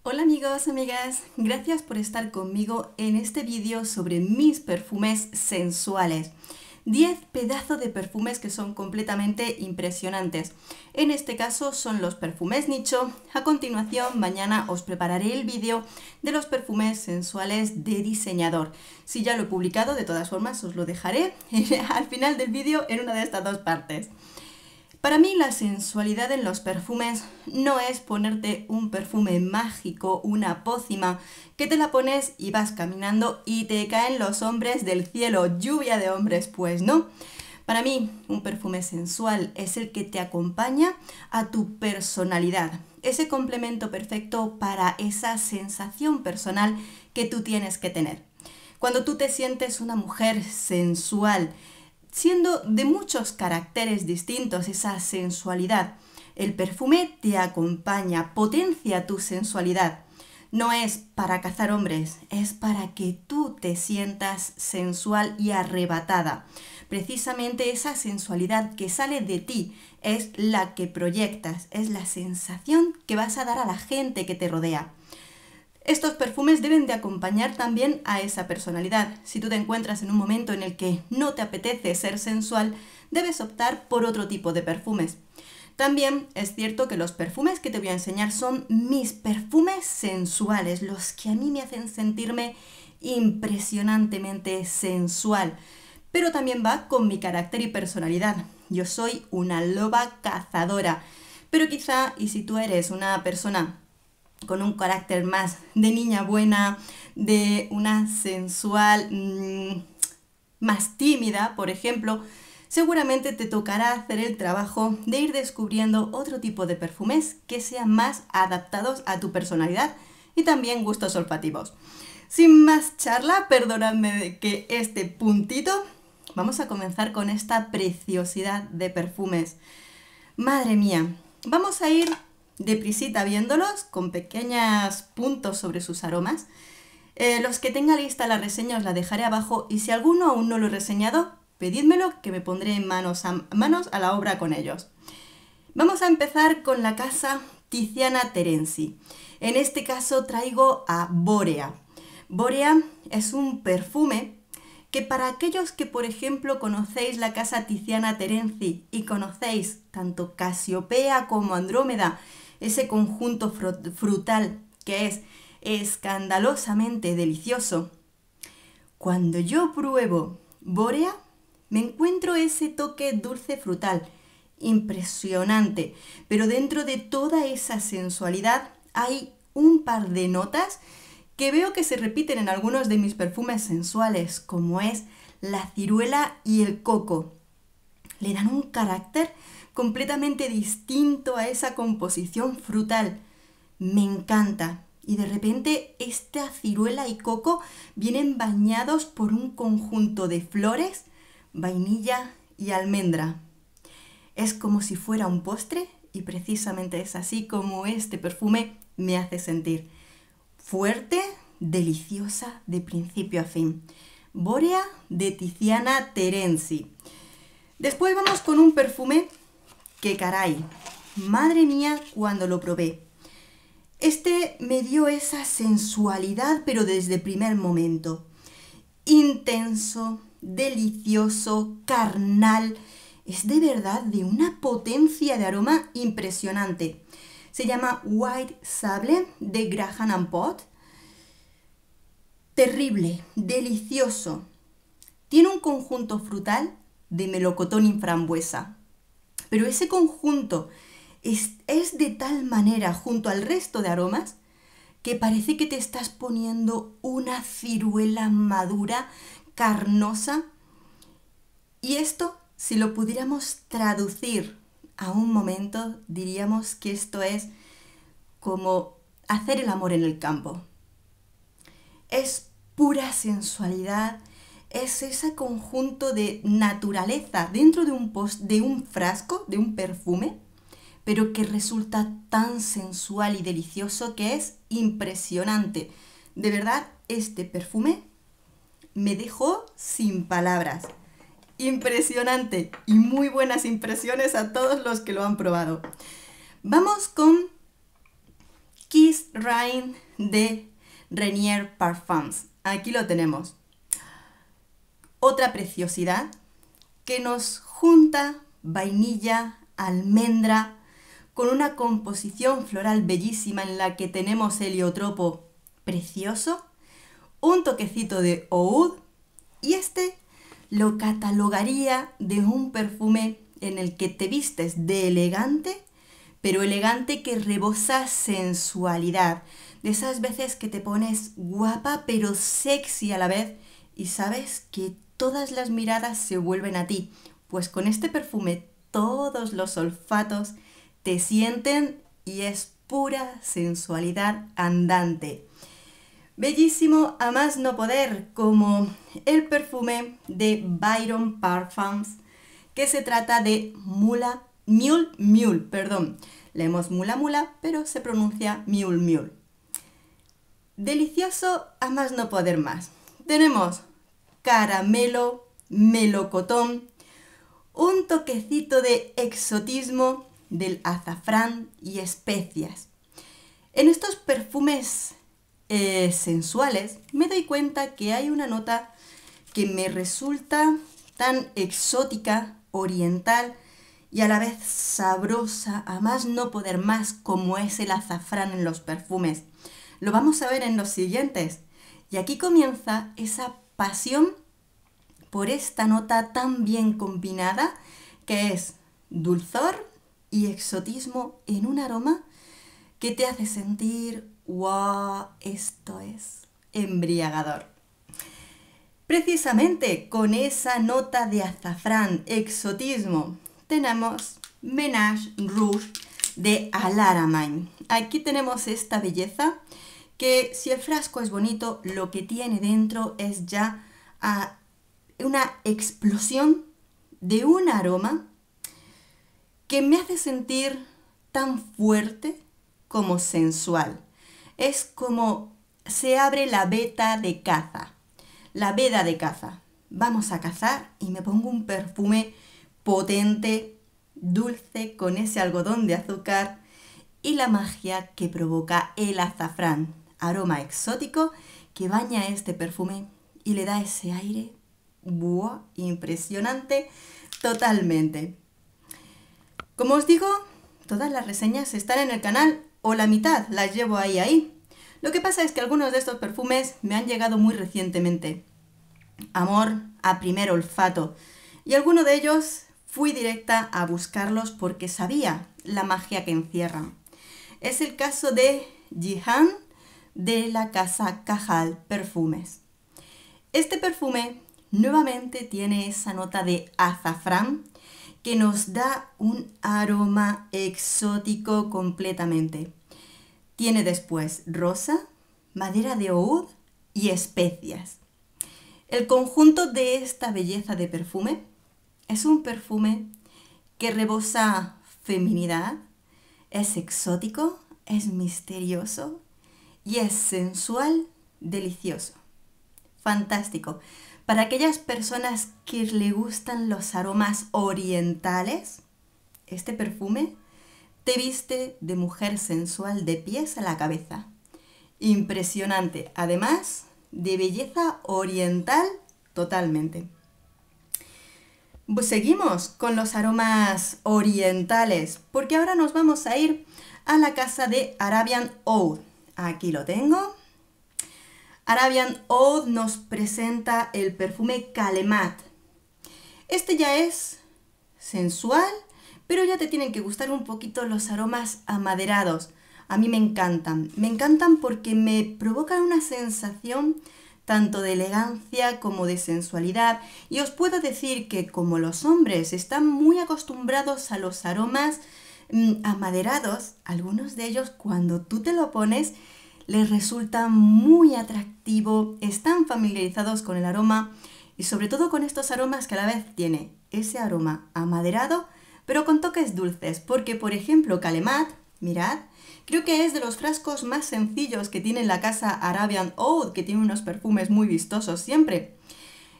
Hola amigos, amigas, gracias por estar conmigo en este vídeo sobre mis perfumes sensuales. 10 pedazos de perfumes que son completamente impresionantes. En este caso son los perfumes nicho. A continuación, mañana os prepararé el vídeo de los perfumes sensuales de diseñador. Si ya lo he publicado, de todas formas os lo dejaré al final del vídeo en una de estas dos partes. Para mí la sensualidad en los perfumes no es ponerte un perfume mágico, una pócima, que te la pones y vas caminando y te caen los hombres del cielo, lluvia de hombres, pues no. Para mí un perfume sensual es el que te acompaña a tu personalidad, ese complemento perfecto para esa sensación personal que tú tienes que tener. Cuando tú te sientes una mujer sensual, siendo de muchos caracteres distintos esa sensualidad, el perfume te acompaña, potencia tu sensualidad. No es para cazar hombres, es para que tú te sientas sensual y arrebatada. Precisamente esa sensualidad que sale de ti es la que proyectas, es la sensación que vas a dar a la gente que te rodea. Estos perfumes deben de acompañar también a esa personalidad. Si tú te encuentras en un momento en el que no te apetece ser sensual, debes optar por otro tipo de perfumes. También es cierto que los perfumes que te voy a enseñar son mis perfumes sensuales, los que a mí me hacen sentirme impresionantemente sensual. Pero también va con mi carácter y personalidad. Yo soy una loba cazadora. Pero quizá, y si tú eres una persona con un carácter más de niña buena, de una sensual más tímida, por ejemplo, seguramente te tocará hacer el trabajo de ir descubriendo otro tipo de perfumes que sean más adaptados a tu personalidad y también gustos olfativos. Sin más charla, perdonadme que este puntito, vamos a comenzar con esta preciosidad de perfumes. Madre mía, vamos a ir deprisita viéndolos, con pequeños puntos sobre sus aromas. Los que tenga lista la reseña os la dejaré abajo y si alguno aún no lo he reseñado, pedídmelo que me pondré manos a la obra con ellos. Vamos a empezar con la casa Tiziana Terenzi. En este caso traigo a Borea. Borea es un perfume que para aquellos que, por ejemplo, conocéis la casa Tiziana Terenzi y conocéis tanto Casiopea como Andrómeda, ese conjunto frutal que es escandalosamente delicioso, cuando yo pruebo Borea, me encuentro ese toque dulce frutal, impresionante, pero dentro de toda esa sensualidad hay un par de notas que veo que se repiten en algunos de mis perfumes sensuales, como es la ciruela y el coco. Le dan un carácter completamente distinto a esa composición frutal. Me encanta. Y de repente esta ciruela y coco vienen bañados por un conjunto de flores, vainilla y almendra. Es como si fuera un postre y precisamente es así como este perfume me hace sentir. Fuerte, deliciosa de principio a fin. Borea de Tiziana Terenzi. Después vamos con un perfume que caray, madre mía cuando lo probé. Este me dio esa sensualidad pero desde el primer momento. Intenso, delicioso, carnal. Es de verdad de una potencia de aroma impresionante. Se llama White Sable de Graham Pot. Terrible, delicioso. Tiene un conjunto frutal de melocotón y frambuesa. Pero ese conjunto es de tal manera junto al resto de aromas que parece que te estás poniendo una ciruela madura, carnosa. Y esto, si lo pudiéramos traducir a un momento, diríamos que esto es como hacer el amor en el campo. Es pura sensualidad, es ese conjunto de naturaleza dentro de un frasco, de un perfume, pero que resulta tan sensual y delicioso que es impresionante. De verdad, este perfume me dejó sin palabras. Impresionante y muy buenas impresiones a todos los que lo han probado. Vamos con Kiss Rain de Renier Parfums. Aquí lo tenemos. Otra preciosidad que nos junta vainilla, almendra, con una composición floral bellísima en la que tenemos heliotropo precioso, un toquecito de oud, y este lo catalogaría de un perfume en el que te vistes de elegante, pero elegante que rebosa sensualidad. De esas veces que te pones guapa pero sexy a la vez y sabes que todas las miradas se vuelven a ti. Pues con este perfume todos los olfatos te sienten y es pura sensualidad andante. Bellísimo a más no poder, como el perfume de Byron Parfums, que se trata de Mule, perdón. Leemos Mula Mula, pero se pronuncia Mule. Delicioso a más no poder más. Tenemos caramelo, melocotón, un toquecito de exotismo del azafrán y especias. En estos perfumes sensuales me doy cuenta que hay una nota que me resulta tan exótica, oriental y a la vez sabrosa, a más no poder más, como es el azafrán en los perfumes. Lo vamos a ver en los siguientes. Y aquí comienza esa pasión por esta nota tan bien combinada, que es dulzor y exotismo en un aroma que te hace sentir, ¡wow! Esto es embriagador. Precisamente con esa nota de azafrán, exotismo, tenemos Ménage Rouge de Alaramin. Aquí tenemos esta belleza que, si el frasco es bonito, lo que tiene dentro es ya una explosión de un aroma que me hace sentir tan fuerte como sensual. Es como se abre la veda de caza. La veda de caza. Vamos a cazar y me pongo un perfume potente, dulce, con ese algodón de azúcar y la magia que provoca el azafrán. Aroma exótico que baña este perfume y le da ese aire, ¡buah!, impresionante totalmente. Como os digo, todas las reseñas están en el canal, o la mitad las llevo ahí. Lo que pasa es que algunos de estos perfumes me han llegado muy recientemente. Amor a primer olfato. Y alguno de ellos fui directa a buscarlos porque sabía la magia que encierran. Es el caso de Jihan de la casa Cajal Perfumes. Este perfume nuevamente tiene esa nota de azafrán que nos da un aroma exótico completamente. Tiene después rosa, madera de oud y especias. El conjunto de esta belleza de perfume es un perfume que rebosa feminidad, es exótico, es misterioso y es sensual, delicioso. Fantástico. Para aquellas personas que le gustan los aromas orientales, este perfume te viste de mujer sensual de pies a la cabeza. Impresionante, además de belleza oriental totalmente. Pues seguimos con los aromas orientales, porque ahora nos vamos a ir a la casa de Arabian Oud. Aquí lo tengo. Arabian Oud nos presenta el perfume Kalemat. Este ya es sensual, pero ya te tienen que gustar un poquito los aromas amaderados. A mí me encantan porque me provocan una sensación tanto de elegancia como de sensualidad. Y os puedo decir que como los hombres están muy acostumbrados a los aromas amaderados, algunos de ellos cuando tú te lo pones les resulta muy atractivo, están familiarizados con el aroma y sobre todo con estos aromas que a la vez tiene ese aroma amaderado pero con toques dulces, porque por ejemplo Kalemat, mirad, creo que es de los frascos más sencillos que tiene la casa Arabian Oud, que tiene unos perfumes muy vistosos siempre.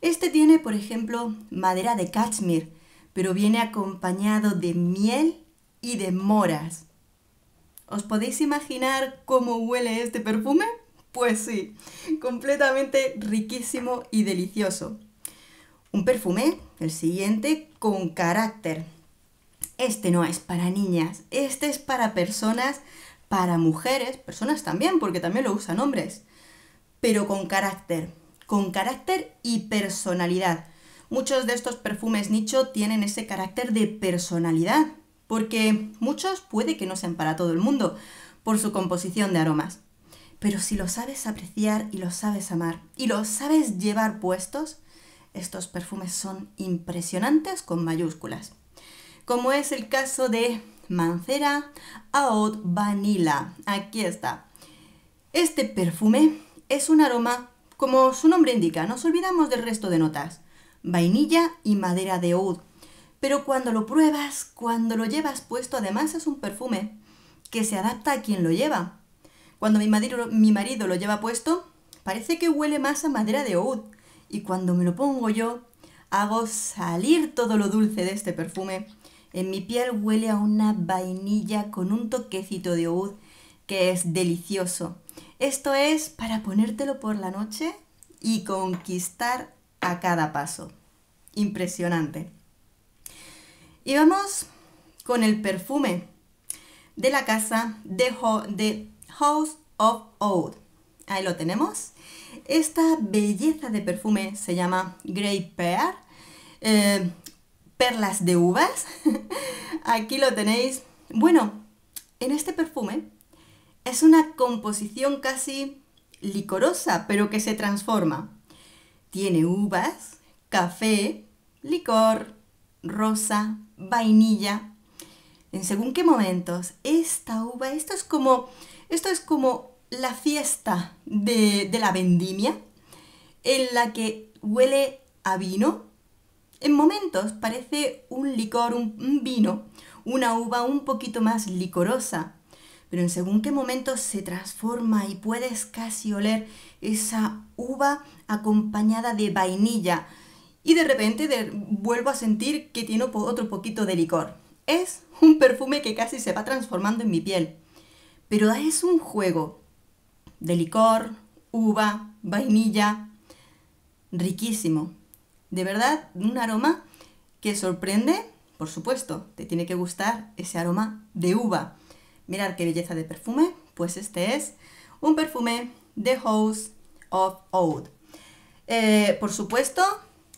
Este tiene, por ejemplo, madera de cachemir, pero viene acompañado de miel y de moras. ¿Os podéis imaginar cómo huele este perfume? Pues sí, completamente riquísimo y delicioso. Un perfume, el siguiente, con carácter. Este no es para niñas, este es para personas, para mujeres, personas también, porque también lo usan hombres, pero con carácter y personalidad. Muchos de estos perfumes nicho tienen ese carácter de personalidad, porque muchos puede que no sean para todo el mundo, por su composición de aromas. Pero si lo sabes apreciar y lo sabes amar y lo sabes llevar puestos, estos perfumes son impresionantes con mayúsculas. Como es el caso de Mancera Oud Vanilla. Aquí está. Este perfume es un aroma, como su nombre indica, nos olvidamos del resto de notas. Vainilla y madera de oud. Pero cuando lo pruebas, cuando lo llevas puesto, además es un perfume que se adapta a quien lo lleva. Cuando mi marido lo lleva puesto, parece que huele más a madera de oud. Y cuando me lo pongo yo, hago salir todo lo dulce de este perfume. En mi piel huele a una vainilla con un toquecito de oud que es delicioso. Esto es para ponértelo por la noche y conquistar a cada paso. Impresionante. Y vamos con el perfume de la casa de House of Oud. Ahí lo tenemos. Esta belleza de perfume se llama Grey Pear, perlas de uvas. Aquí lo tenéis. Bueno, en este perfume es una composición casi licorosa, pero que se transforma. Tiene uvas, café, licor, rosa, vainilla. En según qué momentos, esta uva, esto es como la fiesta de la vendimia, en la que huele a vino. En momentos parece un licor, un vino, una uva un poquito más licorosa, pero en según qué momentos se transforma y puedes casi oler esa uva acompañada de vainilla. Y de repente vuelvo a sentir que tiene otro poquito de licor. Es un perfume que casi se va transformando en mi piel. Pero es un juego de licor, uva, vainilla, riquísimo. De verdad, un aroma que sorprende, por supuesto, te tiene que gustar ese aroma de uva. Mirad qué belleza de perfume, pues este es un perfume de House of Oud. Por supuesto,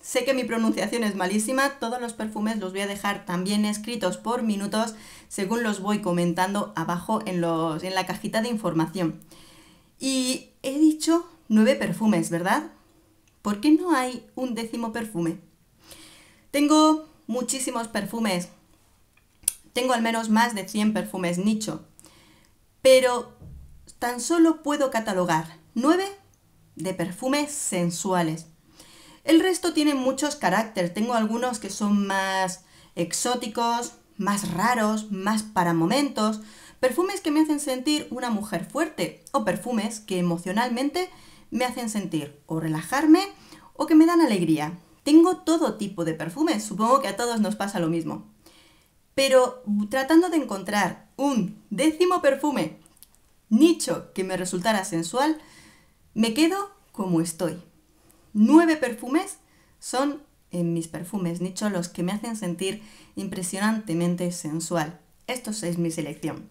sé que mi pronunciación es malísima, todos los perfumes los voy a dejar también escritos por minutos según los voy comentando abajo en la cajita de información. Y he dicho 9 perfumes, ¿verdad? ¿Por qué no hay un 10º perfume? Tengo muchísimos perfumes. Tengo al menos más de 100 perfumes nicho. Pero tan solo puedo catalogar 9 de perfumes sensuales. El resto tienen muchos caracteres. Tengo algunos que son más exóticos, más raros, más para momentos. Perfumes que me hacen sentir una mujer fuerte. O perfumes que emocionalmente me hacen sentir o relajarme o que me dan alegría. Tengo todo tipo de perfumes, supongo que a todos nos pasa lo mismo. Pero tratando de encontrar un 10º perfume nicho que me resultara sensual, me quedo como estoy. 9 perfumes son en mis perfumes nicho los que me hacen sentir impresionantemente sensual. Esto es mi selección.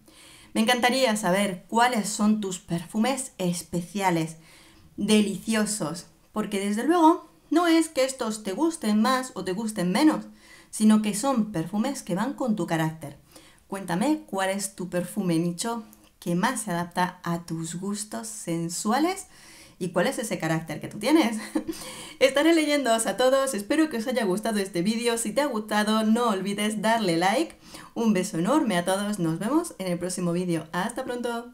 Me encantaría saber cuáles son tus perfumes especiales, deliciosos, porque desde luego no es que estos te gusten más o te gusten menos, sino que son perfumes que van con tu carácter. Cuéntame cuál es tu perfume nicho que más se adapta a tus gustos sensuales y cuál es ese carácter que tú tienes. Estaré leyéndoos a todos, espero que os haya gustado este vídeo. Si te ha gustado, no olvides darle like. Un beso enorme a todos, nos vemos en el próximo vídeo. ¡Hasta pronto!